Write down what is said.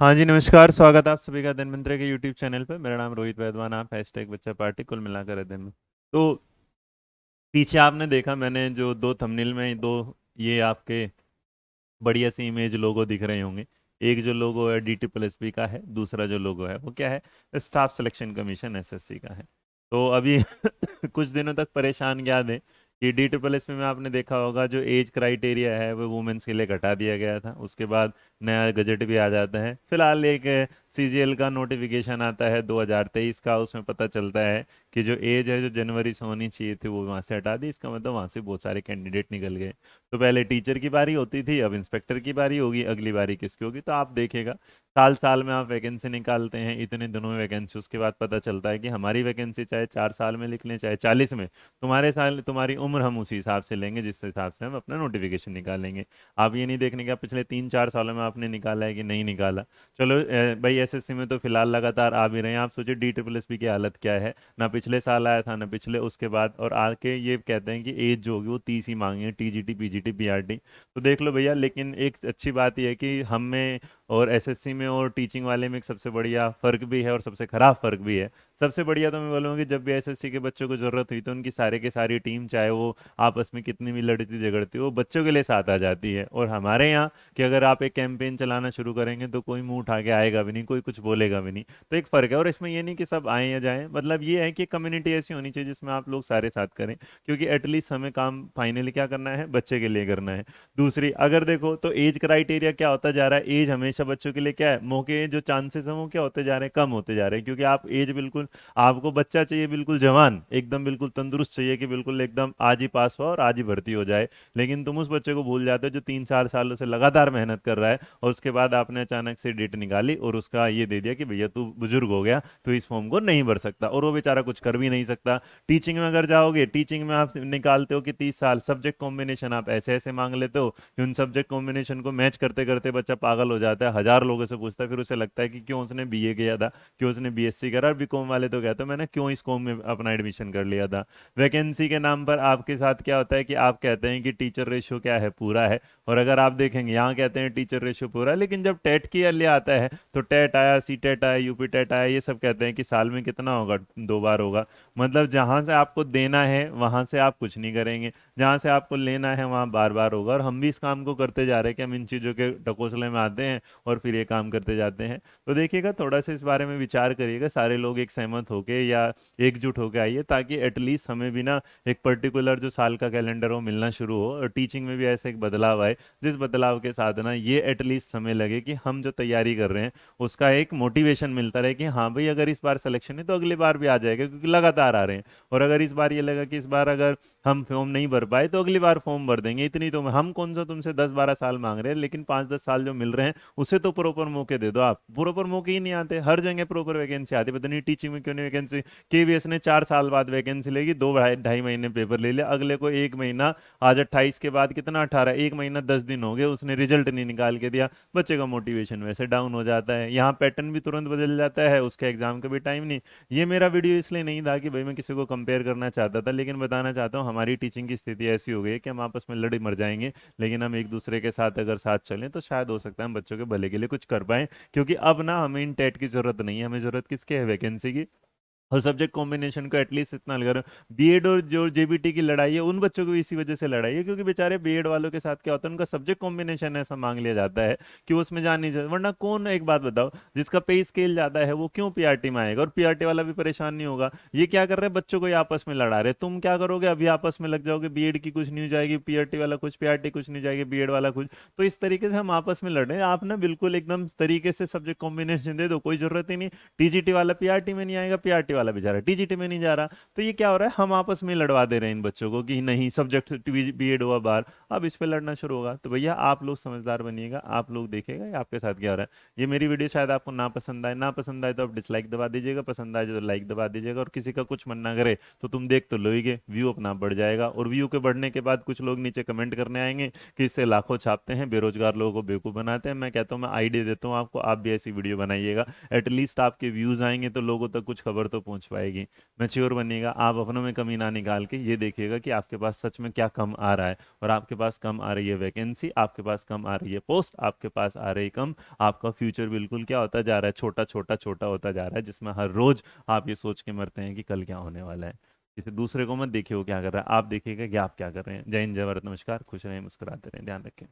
हाँ जी, नमस्कार। स्वागत है आप सभी का धन्वंतरि के यूट्यूब चैनल पे। मेरा नाम रोहित वैद्वान, आप हैशटैग बच्चा पार्टी कुल मिलाकर अध्ययन में। तो पीछे आपने देखा, मैंने जो दो थंबनेल में दो ये आपके बढ़िया सी इमेज लोगो दिख रहे होंगे। एक जो लोगो है DTPSB का है, दूसरा जो लोगो है वो क्या है, स्टाफ सिलेक्शन कमीशन SSC का है। तो अभी कुछ दिनों तक परेशान क्या थे कि DTPSB में आपने देखा होगा जो एज क्राइटेरिया है वो वुमेन्स के लिए घटा दिया गया था। उसके बाद नया गजट भी आ जाता है। फिलहाल एक CGL का नोटिफिकेशन आता है 2023 का, उसमें पता चलता है कि जो एज है जो जनवरी से होनी चाहिए थी वो वहाँ से हटा दी। इसका मतलब वहाँ से बहुत सारे कैंडिडेट निकल गए। तो पहले टीचर की बारी होती थी, अब इंस्पेक्टर की बारी होगी, अगली बारी किसकी होगी। तो आप देखिएगा, साल साल में आप वैकेंसी निकालते हैं, इतने दिनों में वैकेंसी, उसके बाद पता चलता है कि हमारी वैकेंसी चाहे 4 साल में लिख लें चाहे 40 में, तुम्हारी उम्र हम उसी हिसाब से लेंगे जिस हिसाब से हम अपना नोटिफिकेशन निकालेंगे। आप ये नहीं देखने का पिछले 3-4 सालों में आपने निकाला है कि नहीं निकाला। चलो भाई SSC में तो फिलहाल लगातार आ भी रहे हैं। आप सोचिए DTPSB की हालत क्या है, ना पिछले साल आया था ना पिछले उसके बाद, और आके ये कहते हैं कि एज जो होगी वो 30 ही मांगे, TGT PGT BRT। तो देख लो भैया, लेकिन एक अच्छी बात यह है कि हम में और SSC में और टीचिंग वाले में एक सबसे बढ़िया फ़र्क भी है और सबसे ख़राब फ़र्क भी है। सबसे बढ़िया तो मैं बोलूँगा कि जब भी SSC के बच्चों को ज़रूरत हुई तो उनकी सारे के सारी टीम, चाहे वो आपस में कितनी भी लड़ती झगड़ती हो, वो बच्चों के लिए साथ आ जाती है। और हमारे यहाँ कि अगर आप एक कैंपेन चलाना शुरू करेंगे तो कोई मुंह उठा के आएगा भी नहीं, कोई कुछ बोलेगा भी नहीं। तो एक फ़र्क है। और इसमें ये नहीं कि सब आए या जाएं, मतलब ये है कि कम्युनिटी ऐसी होनी चाहिए जिसमें आप लोग सारे साथ करें, क्योंकि एटलीस्ट हमें काम फाइनली क्या करना है, बच्चे के लिए करना है। दूसरी अगर देखो तो एज क्राइटेरिया क्या होता जा रहा है, एज हमेशा बच्चों के लिए क्या है, मौके जो चांसेस हैं वो क्या होते जा रहे हैं, कम होते जा रहे हैं। क्योंकि आप एज बिल्कुल, आपको बच्चा चाहिए बिल्कुल जवान, एकदम बिल्कुल तंदुरुस्त चाहिए कि बिल्कुल एकदम आज ही पास हुआ और आज ही भर्ती हो जाए। लेकिन तुम उस बच्चे को भूल जाते हो जो 3-4 सालों से लगातार मेहनत कर रहा है, और उसके बाद आपने अचानक से डेट निकाली और उसका ये दे दिया कि भैया तू बुजुर्ग हो गया, तो इस फॉर्म को नहीं भर सकता, और वो बेचारा कुछ कर भी नहीं सकता। टीचिंग में अगर जाओगे, टीचिंग में आप निकालते हो कि 30 साल, सब्जेक्ट कॉम्बिनेशन आप ऐसे ऐसे मांग लेते हो कि उन सब्जेक्ट कॉम्बिनेशन को मैच करते करते बच्चा पागल हो जाता है, हजार लोगों से पूछता है, फिर उसे लगता है कि क्यों उसने BA किया था, क्यों उसने BSc करा। और BCom वाले तो कहते हैं मैंने क्यों इस कॉम में अपना एडमिशन कर लिया था। वैकेंसी के नाम पर आपके साथ क्या होता है कि आप कहते हैं कि टीचर रेशियो क्या है, पूरा है। और अगर आप देखेंगे यहाँ कहते हैं टीचर रेशियो पूरा है, लेकिन जब टेट की लिए आता है तो टेट आया, CTET आया, UP टेट आया, ये सब कहते हैं कि साल में कितना होगा, 2 बार होगा। मतलब जहां से आपको देना है वहां से आप कुछ नहीं करेंगे, जहां से आपको लेना है वहां बार बार होगा। और हम भी इस काम को करते जा रहे हैं कि हम इन चीज़ों के ढकोसले में आते हैं और फिर ये काम करते जाते हैं। तो देखिएगा, थोड़ा सा इस बारे में विचार करिएगा, सारे लोग एक सहमत होके या एकजुट होके आइए, ताकि एटलीस्ट हमें भी ना एक पर्टिकुलर जो साल का कैलेंडर हो मिलना शुरू हो, और टीचिंग में भी ऐसा एक बदलाव आए जिस बदलाव के साथ ना ये एटलीस्ट हमें लगे कि हम जो तैयारी कर रहे हैं उसका एक मोटिवेशन मिलता रहे कि हाँ भाई अगर इस बार सिलेक्शन है तो अगली बार भी आ जाएगा, क्योंकि लगातार आ रहे हैं। और अगर इस बार ये लगा कि इस बार अगर हम फॉर्म नहीं भर पाए तो अगली बार फॉर्म भर देंगे। इतनी तो हम कौन सा तुमसे 10-12 साल मांग रहे हैं, लेकिन 5-10 साल जो मिल रहे हैं उसे तो प्रॉपर मौके दे दो। आप प्रॉपर मौके ही नहीं आते, हर जगह प्रॉपर वैकेंसी आती है, पता नहीं टीचिंग में क्यों नहीं वैकेंसी। KVS ने 4 साल बाद वैकेंसी लेगी, 2-2.5 महीने पेपर ले लिया, अगले को 1 महीना, आज 28 के बाद कितना 18, 1 महीना 10 दिन हो गए, उसने रिजल्ट नहीं निकाल के दिया। बच्चे का मोटिवेशन वैसे डाउन हो जाता है। यहाँ पैटर्न भी तुरंत बदल जाता है, उसके एग्जाम का भी टाइम नहीं। ये मेरा वीडियो इसलिए नहीं था कि भाई मैं किसी को कंपेयर करना चाहता था, लेकिन बताना चाहता हूँ हमारी टीचिंग की स्थिति ऐसी हो गई है कि हम आपस में लड़ मर जाएंगे, लेकिन हम एक दूसरे के साथ अगर साथ चलें तो शायद हो सकता है हम बच्चों के भले के लिए कुछ कर पाएं। क्योंकि अब ना हमें इन टेट की जरूरत नहीं है, हमें जरूरत किसकी है, वैकेंसी की। और सब्जेक्ट कॉम्बिनेशन को एटलीस्ट इतना लगा। बीएड और जो JBT की लड़ाई है उन बच्चों को भी इसी वजह से लड़ाई है, क्योंकि बेचारे बीएड वालों के साथ क्या होता है, उनका सब्जेक्ट कॉम्बिनेशन ऐसा मांग लिया जाता है कि वो उसमें जान नहीं जाता। वरना कौन, एक बात बताओ, जिसका पे स्केल ज्यादा है वो क्यों PRT में आएगा, और PRT वाला भी परेशान नहीं होगा। ये क्या कर रहे हैं, बच्चों को ये आपस में लड़ा रहे हैं। तुम क्या करोगे, अभी आपस में लग जाओगे, बीएड की कुछ नहीं हो जाएगी, PRT वाला कुछ, PRT कुछ नहीं जाएगी, बीएड वाला कुछ। तो इस तरीके से हम आपस में लड़ रहे हैं। आप ना बिल्कुल एकदम तरीके से सब्जेक्ट कॉम्बिनेशन दे दो, कोई जरूरत ही नहीं। TGT वाला PRT में नहीं आएगा, PRT वाला बेचारा TGT में नहीं जा रहा। तो ये क्या हो रहा है, हम आपस में लड़वा दे रहे हैं इन बच्चों को कि नहीं सब्जेक्ट बीएड हुआ बाहर, अब इस पे लड़ना शुरू होगा। तो भैया आप लोग समझदार बनिएगा, आप लोग देखिएगा ये आपके साथ क्या हो रहा है। ये मेरी वीडियो शायद आपको ना पसंद आए, ना पसंद आए तो आप डिसलाइक दबा दीजिएगा, पसंद आए तो लाइक दबा दीजिएगा। और किसी का कुछ मन ना करे तो तुम देख तो लोगे, व्यू अपना बढ़ जाएगा, और व्यू के बढ़ने के बाद कुछ लोग नीचे कमेंट करने आएंगे कि इससे लाखों छापते हैं, बेरोजगार लोगों को बेवकूफ़ बनाते हैं। मैं कहता हूँ मैं आइडिया देता हूँ आपको, आप भी ऐसी वीडियो बनाइएगा, एटलीस्ट आपके व्यूज आएंगे तो लोगों तक कुछ खबर तो पहुंच पाएगी। मैच्योर बनिएगा, आप अपनों में कमी ना निकाल के ये देखिएगा कि आपके पास सच में क्या कम आ रहा है, और आपके पास कम आ रही है वैकेंसी, आपके पास कम आ रही है पोस्ट, आपके पास आ रही कम, आपका फ्यूचर बिल्कुल क्या होता जा रहा है, छोटा छोटा छोटा होता जा रहा है, जिसमें हर रोज आप ये सोच के मरते हैं कि कल क्या होने वाला है। किसी दूसरे को मत देखिए वो क्या कर रहा है, आप देखिएगा कि आप क्या कर रहे हैं। जय हिंद, जय भारत, नमस्कार, खुश रहें, मुस्कुराते रहें, ध्यान रखें।